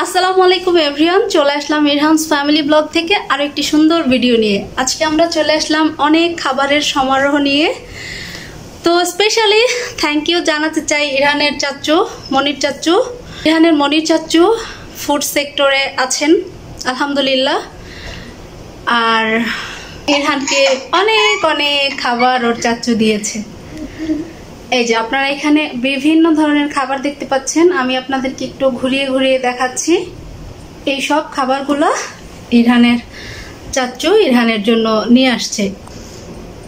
আসসালামু আলাইকুম এভরিওয়ান, চলে আসলাম ইরহানস ফ্যামিলি ব্লগ থেকে আরো একটি সুন্দর ভিডিও নিয়ে। আজকে আমরা চলে আসলাম অনেক খাবারের সমারোহ নিয়ে। তো স্পেশালি থ্যাংক ইউ জানাতে চাই ইরহানের চাচু মনির চাচু। ইরহানের মনির চাচু ফুড সেক্টরে আছেন আলহামদুলিল্লাহ, আর ইরহানকে অনেক অনেক খাবার ওর চাচু দিয়েছে। এই যে আপনারা এখানে বিভিন্ন ধরনের খাবার দেখতে পাচ্ছেন, আমি আপনাদেরকে একটু ঘুরিয়ে ঘুরিয়ে দেখাচ্ছি। এই সব খাবারগুলো ইরহানের চাচু ইরহানের জন্য নিয়ে আসছে।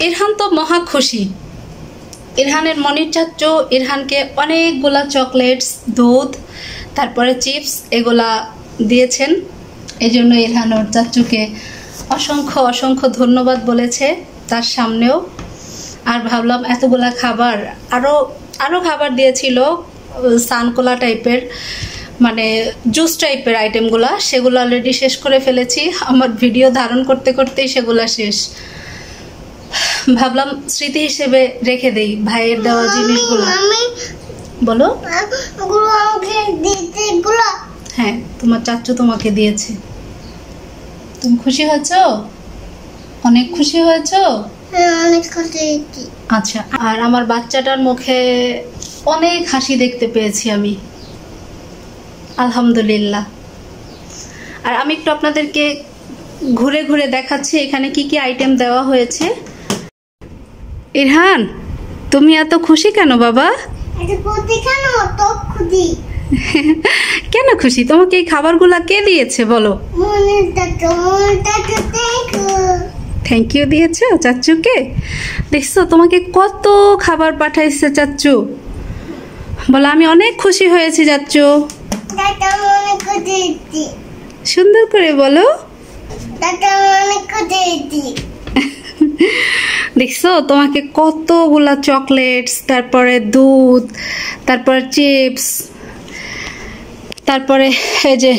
ইরহান তো মহা খুশি। ইরহানের মনির চাচু ইরহানকে অনেকগুলা চকলেটস, দুধ, তারপরে চিপস এগুলা দিয়েছেন। এই জন্য ইরহান ওর চাচুকে অসংখ্য অসংখ্য ধন্যবাদ বলেছে তার সামনেও। আর ভাবলাম এতগুলা খাবার, আরো খাবার দিয়েছিল সানকোলা টাইপের, মানে জুস টাইপের আইটেমগুলা, সেগুলো অলরেডি শেষ করে ফেলেছি। আমার ভিডিও ধারণ করতে করতেই সেগুলা শেষ। ভাবলাম স্মৃতি হিসেবে রেখে দেই ভাইয়ের দেওয়া জিনিসগুলো। বলো। হ্যাঁ, তোমার চাচু তোমাকে দিয়েছে। তুমি খুশি হয়েছো? অনেক খুশি হয়েছো? আচ্ছা, আর আমার বাচ্চাটার মুখে অনেক হাসি দেখতে পেয়েছি আমি, আলহামদুলিল্লাহ। আর আমি একটু আপনাদেরকে ঘুরে ঘুরে দেখাচ্ছি এখানে কি কি আইটেম দেওয়া হয়েছে। ইরহান, তুমি এত খুশি কেন বাবা? কেন খুশি? তোমাকে এই খাবারগুলা কে দিয়েছে বলো? থ্যাংক ইউ দিয়েছো চাচুকে। দেখছো তোমাকে কত খাবার পাঠাইছে চাচু। বলো আমি অনেক খুশি হয়েছি চাচু। সুন্দর করে বলো। দেখছো তোমাকে কতগুলা চকলেটস, তারপরে দুধ, তারপরে চিপস, তারপরে এই যে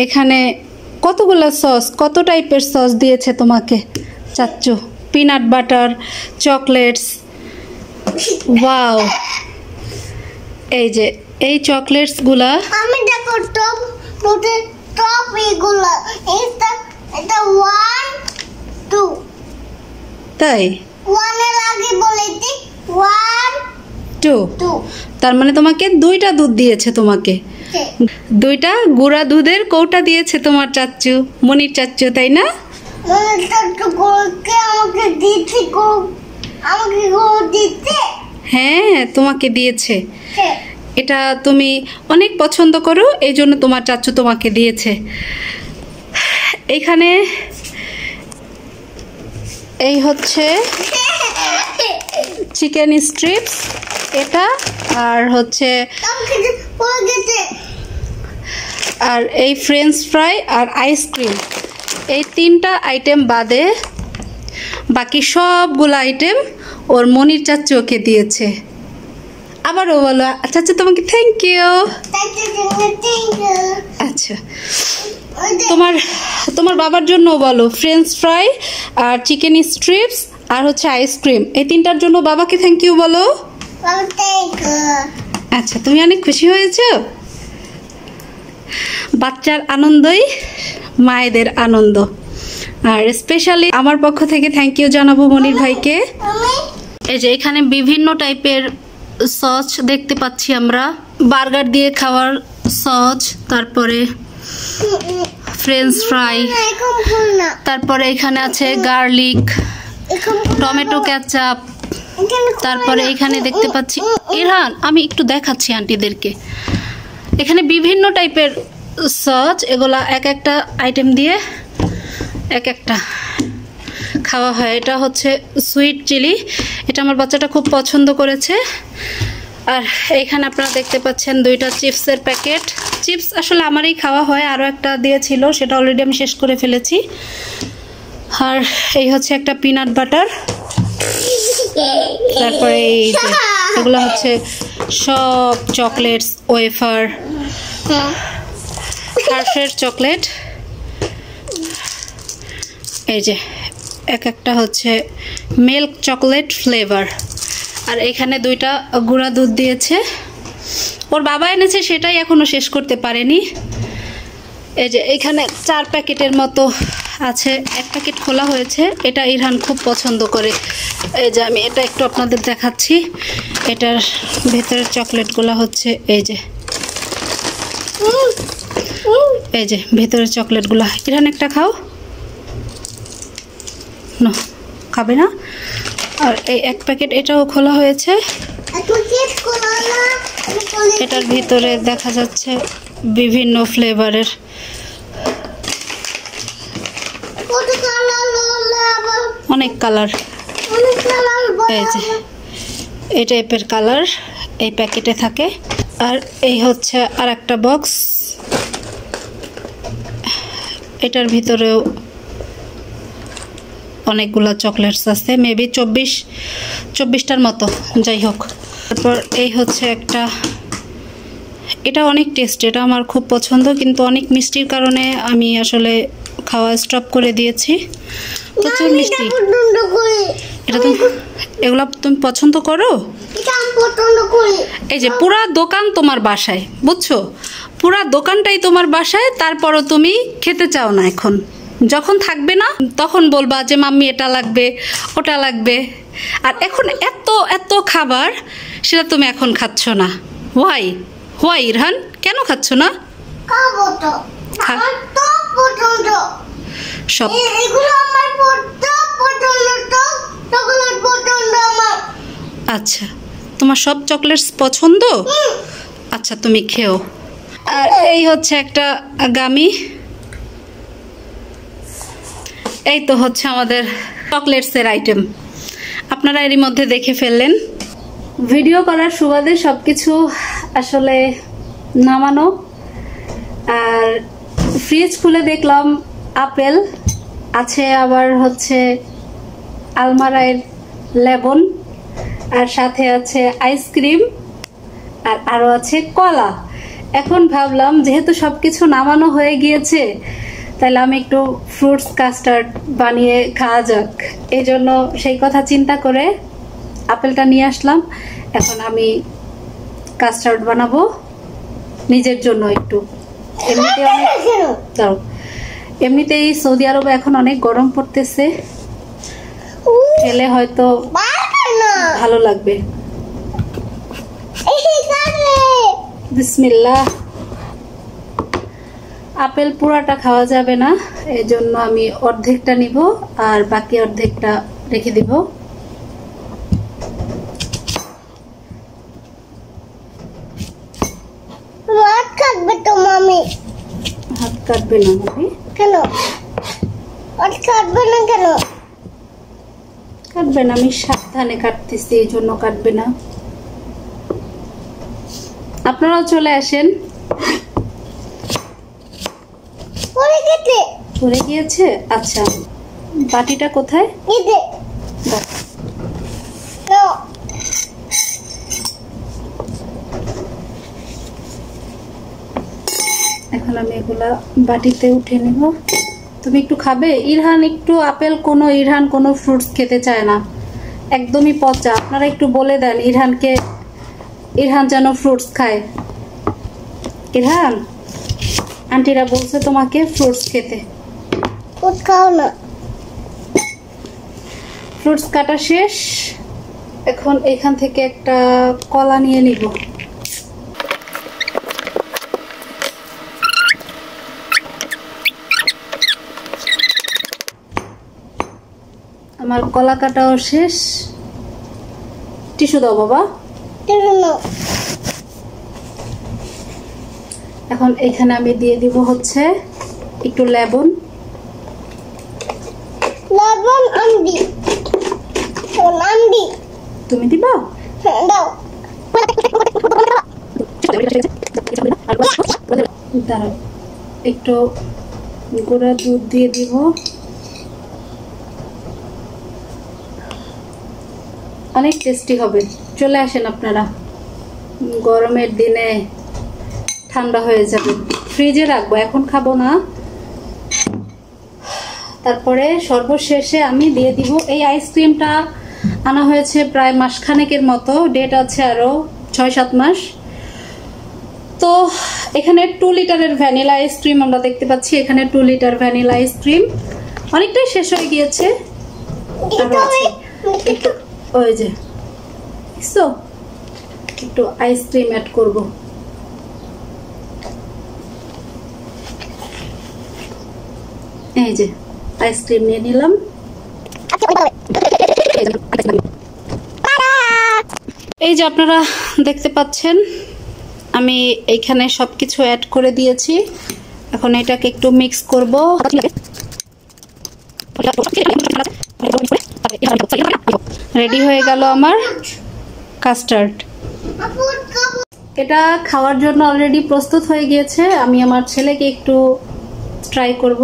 এখানে কতগুলা সস, কত টাইপের সস দিয়েছে তোমাকে চাচু। Peanut butter, chocolates, wow. এই যে এই চকলেটস গুলা আমি দেখো টপ টপ এগুলা এটা 1 2 তাই 1 এর আগে বলেছি 1 2, তার মানে তোমাকে দুইটা দুধ দিয়েছে। তোমাকে দুইটা গুঁড়া দুধের কৌটা দিয়েছে তোমার চাচু, মনির চাচু, তাই না? হ্যাঁ, তোমাকে দিয়েছে। এটা তুমি অনেক পছন্দ করো, এই জন্য তোমার চাচু তোমাকে দিয়েছে। এখানে এই হচ্ছে চিকেন স্ট্রিপস এটা, আর হচ্ছে আর এই ফ্রেঞ্চ ফ্রাই আর আইসক্রিম, এই তিনটা আইটেম বাদে বাকি সবগুলো আইটেম ওর মনির চাচু ওকে দিয়েছে। আবারও বলো চাচু তোমাকে থ্যাংক ইউ। আচ্ছা, তোমার বাবার জন্য বলো ফ্রেঞ্চ ফ্রাই আর চিকেন স্ট্রিপস আর হচ্ছে আইসক্রিম, এই তিনটার জন্য বাবাকে থ্যাংক ইউ বলো। আচ্ছা, তুমি অনেক খুশি হয়েছো। বাচ্চার আনন্দই মায়েদের আনন্দ। আর স্পেশালি আমার পক্ষ থেকে থ্যাংক ইউ জানাবো মনির ভাইকে। এই যে এখানে বিভিন্ন টাইপের সস দেখতে পাচ্ছি আমরা, বার্গার দিয়ে খাওয়ার সস, তারপরে ফ্রেঞ্চ ফ্রাই, তারপরে এখানে আছে গার্লিক, টমেটো কেচাপ, তারপরে এখানে দেখতে পাচ্ছি। ইরহান, আমি একটু দেখাচ্ছি আন্টিদেরকে। এখানে বিভিন্ন টাইপের সস, এগুলা এক একটা আইটেম দিয়ে এক একটা খাওয়া হয়। এটা হচ্ছে সুইট চিলি, এটা আমার বাচ্চাটা খুব পছন্দ করেছে। আর এইখানে আপনারা দেখতে পাচ্ছেন দুইটা চিপসের প্যাকেট। চিপস আসলে আমারই খাওয়া হয়, আরও একটা দিয়েছিল, সেটা অলরেডি আমি শেষ করে ফেলেছি। আর এই হচ্ছে একটা পিনাট বাটার, তারপরে এই যে এগুলো হচ্ছে সব চকলেটস, ওয়েফার, হার্শের চকলেট। এই যে এক একটা হচ্ছে মিল্ক চকলেট ফ্লেভার। আর এখানে দুইটা গুঁড়া দুধ দিয়েছে, ওর বাবা এনেছে সেটাই এখনো শেষ করতে পারেনি। এই যে এখানে 4 প্যাকেটের মতো আছে, 1 প্যাকেট খোলা হয়েছে। এটা ইরহান খুব পছন্দ করে। এই যে আমি এটা একটু আপনাদের দেখাচ্ছি। এটার ভেতরের চকলেটগুলো হচ্ছে এই যে ভেতরের চকলেটগুলো। ইরহান একটা খাও না, খাবে না। আর এই 1 প্যাকেট এটাও খোলা হয়েছে। এটার ভিতরে দেখা যাচ্ছে বিভিন্ন ফ্লেভারের। অনেক কালার, এই যে এই টাইপের কালার এই প্যাকেটে থাকে। আর এই হচ্ছে আর একটা বক্স, এটার ভিতরেও অনেকগুলো চকলেটস আছে, মেবি 24টার মতো, যাই হোক। তারপর এই হচ্ছে একটা, এটা অনেক টেস্ট, এটা আমার খুব পছন্দ, কিন্তু অনেক মিষ্টির কারণে আমি আসলে খাওয়া স্টপ করে দিয়েছি। প্রচুর মিষ্টি। এটা তো, এগুলো তুমি পছন্দ করো? এই যে পুরা দোকান তোমার বাসায়, বুঝছো? পুরা দোকানটাই তোমার বাসায়, তারপরও তুমি খেতে চাও না। এখন যখন থাকবে না তখন বলবা যে মাম্মি এটা লাগবে, ওটা লাগবে। আর এখন এত এত খাবার, সেটা তুমি এখন খাচ্ছ না। হোয়াই হোয়াই ইরহান, কেন খাচ্ছ না? সব আচ্ছা, তোমার সব চকলেটস পছন্দ? আচ্ছা, তুমি খেও। আর এই হচ্ছে একটা গামি। এই তো হচ্ছে আমাদের চকলেটসের আইটেম। আপনারা এরই মধ্যে দেখে ফেললেন। ভিডিও করার সুবাদে সব কিছু আসলে নামানো। আর ফ্রিজ খুলে দেখলাম আপেল আছে, আবার হচ্ছে আলমারায় লেবন, আর সাথে আছে আইসক্রিম, আর আরো আছে কলা। এখন ভাবলাম যেহেতু সবকিছু নামানো হয়ে গিয়েছে, তাহলে আমি একটু ফ্রুটস কাস্টার্ড বানিয়ে খাওয়া যাক। এই জন্য সেই কথা চিন্তা করে আপেলটা নিয়ে আসলাম। এখন আমি কাস্টার্ড বানাবো নিজের জন্য একটু। এমনিতেই সৌদি আরবে এখন অনেক গরম পড়তেছে, খেলে হয়তো ভালো লাগবে। বিসমিল্লাহ। আপেল পুরাটা খাওয়া যাবে না, এই জন্য আমি অর্ধেকটা নিব আর বাকি অর্ধেকটা রেখে দিব। হাত কাটবে তো মামি। হাত কাটবে না মামি? কেন হাত কাটবে না? কেন কাটবে না? আমি সাবধানে কাটতেছি, এই জন্য কাটবে না। আপনারাও চলে আসেন। পড়ে গিয়েছে? আচ্ছা, বাটিটা কোথায়? এখন আমি এগুলা বাটিতে উঠে নেব। তুমি একটু খাবে? ইরহান একটু আপেল, ইরহান কোনো ফ্রুটস খেতে চায় না, একদমই পচা। আপনারা একটু বলে দেন ইরহানকে, ইরহান যেন ফ্রুটস খায়। ইরহান, আন্টিরা বলছে তোমাকে ফ্রুটস খেতে। খাও না। ফ্রুটস কাটা শেষ। এখন এখান থেকে একটা কলা নিয়ে নিব। আমার কলা কাটাও শেষ। টিস্যু দাও বাবা। এখন এখানে আমি দিয়ে দিব হচ্ছে একটু লেবন। লেবন আন্ডি। আন্ডি তুমি দিবা? দাও। দাঁড়াও, একটু গুঁড়া দুধ দিয়ে দিব। অনেক টেস্টি হবে। চলে আসেন আপনারা, গরমের দিনে ঠান্ডা হয়ে যাবে। ফ্রিজে রাখবো, এখন খাবো না। তারপরে সর্বশেষে আমি দিয়ে দিব এই আইসক্রিমটা। আনা হয়েছে প্রায় মাসখানেকের মতো, ডেট আছে আরো 6-7 মাস। তো এখানে 2 লিটারের ভ্যানিলা আইসক্রিম আমরা দেখতে পাচ্ছি। এখানে 2 লিটার ভ্যানিলা আইসক্রিম অনেকটাই শেষ হয়ে গিয়েছে। ওই যে একটু আইসক্রিম অ্যাড করব। এই যে আইসক্রিম নিয়ে নিলাম। এই যে আপনারা দেখতে পাচ্ছেন আমি এইখানে সবকিছু অ্যাড করে দিয়েছি। এখন এটাকে একটু মিক্স করব। রেডি হয়ে গেল আমার কাস্টার্ড। এটা খাওয়ার জন্য অলরেডি প্রস্তুত হয়ে গিয়েছে। আমি আমার ছেলেকে একটু ট্রাই করব।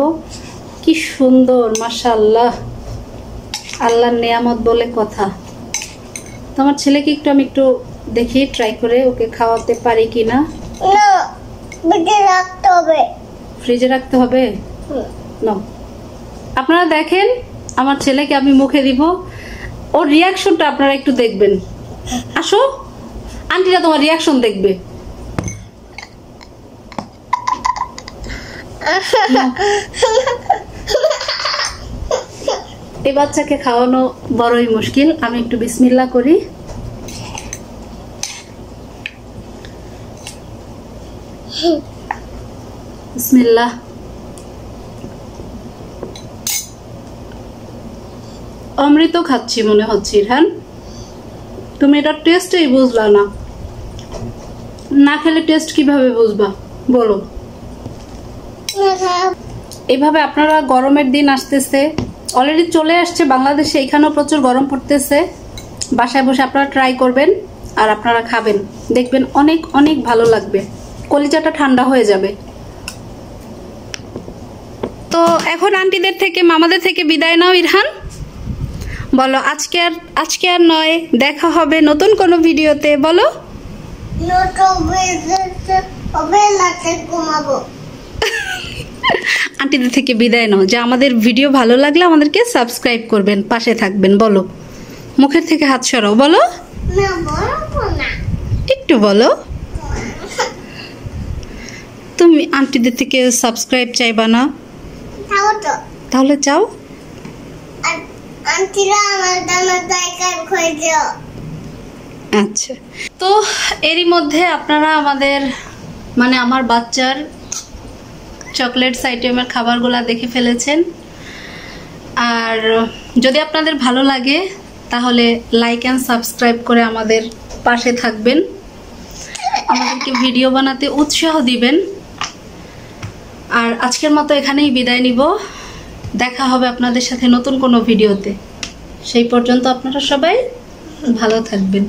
কি সুন্দর, মাশাআল্লাহ, আল্লাহর নেয়ামত বলে কথা। তো আমার ছেলেকে আমি একটু দেখি ট্রাই করে ওকে খাওয়াতে পারি কিনা। ফ্রিজে রাখতে হবে না। আপনারা দেখেন আমার ছেলেকে আমি মুখে দিব, ওর রিয়াকশনটা আপনারা একটু দেখবেন। আসো আন্টিরা তোমার রিয়াকশন দেখবে। এই বাচ্চাকে খাওয়ানো বড়ই মুশকিল। আমি একটু বিসমিল্লাহ করি। বিসমিল্লাহ। অমৃত খাচ্ছি মনে হচ্ছে। ইরহান, তুমি এটা টেস্টই বুঝলা না, না খেলে টেস্ট কিভাবে বুঝবা বলো? এইভাবে আপনারা গরমের দিন আসতেছে, অলরেডি চলে আসছে বাংলাদেশে, এখানেও প্রচুর গরম পড়তেছে। বাসায় বসে আপনারা ট্রাই করবেন আর আপনারা খাবেন, দেখবেন অনেক অনেক ভালো লাগবে, কলিজাটা ঠান্ডা হয়ে যাবে। তো এখন আন্টিদের থেকে মামাদের থেকে বিদায় নাও। ইরহান বলো আজকে আর নয়, দেখা হবে নতুন কোনো ভিডিওতে। বলো আন্টিদের থেকে বিদায় নাও, যে আমাদের ভিডিও ভালো লাগলে আমাদেরকে সাবস্ক্রাইব করবেন, পাশে থাকবেন। বলো, মুখের থেকে হাত সরাও, বলো একটু বলো। তুমি আন্টিদের থেকে সাবস্ক্রাইব চাইবা না? তাহলে চাও। আচ্ছা, তো এরই মধ্যে আপনারা আমাদের আমার বাচ্চার চকলেটস আইটেমের খাবারগুলো দেখে ফেলেছেন। আর যদি আপনাদের ভালো লাগে তাহলে লাইক অ্যান্ড সাবস্ক্রাইব করে আমাদের পাশে থাকবেন, আমাদেরকে ভিডিও বানাতে উৎসাহ দিবেন। আর আজকের মতো এখানেই বিদায় নিব। দেখা হবে আপনাদের সাথে নতুন কোনো ভিডিওতে। সেই পর্যন্ত আপনারা সবাই ভালো থাকবেন।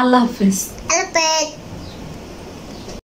আল্লাহ হাফেজ।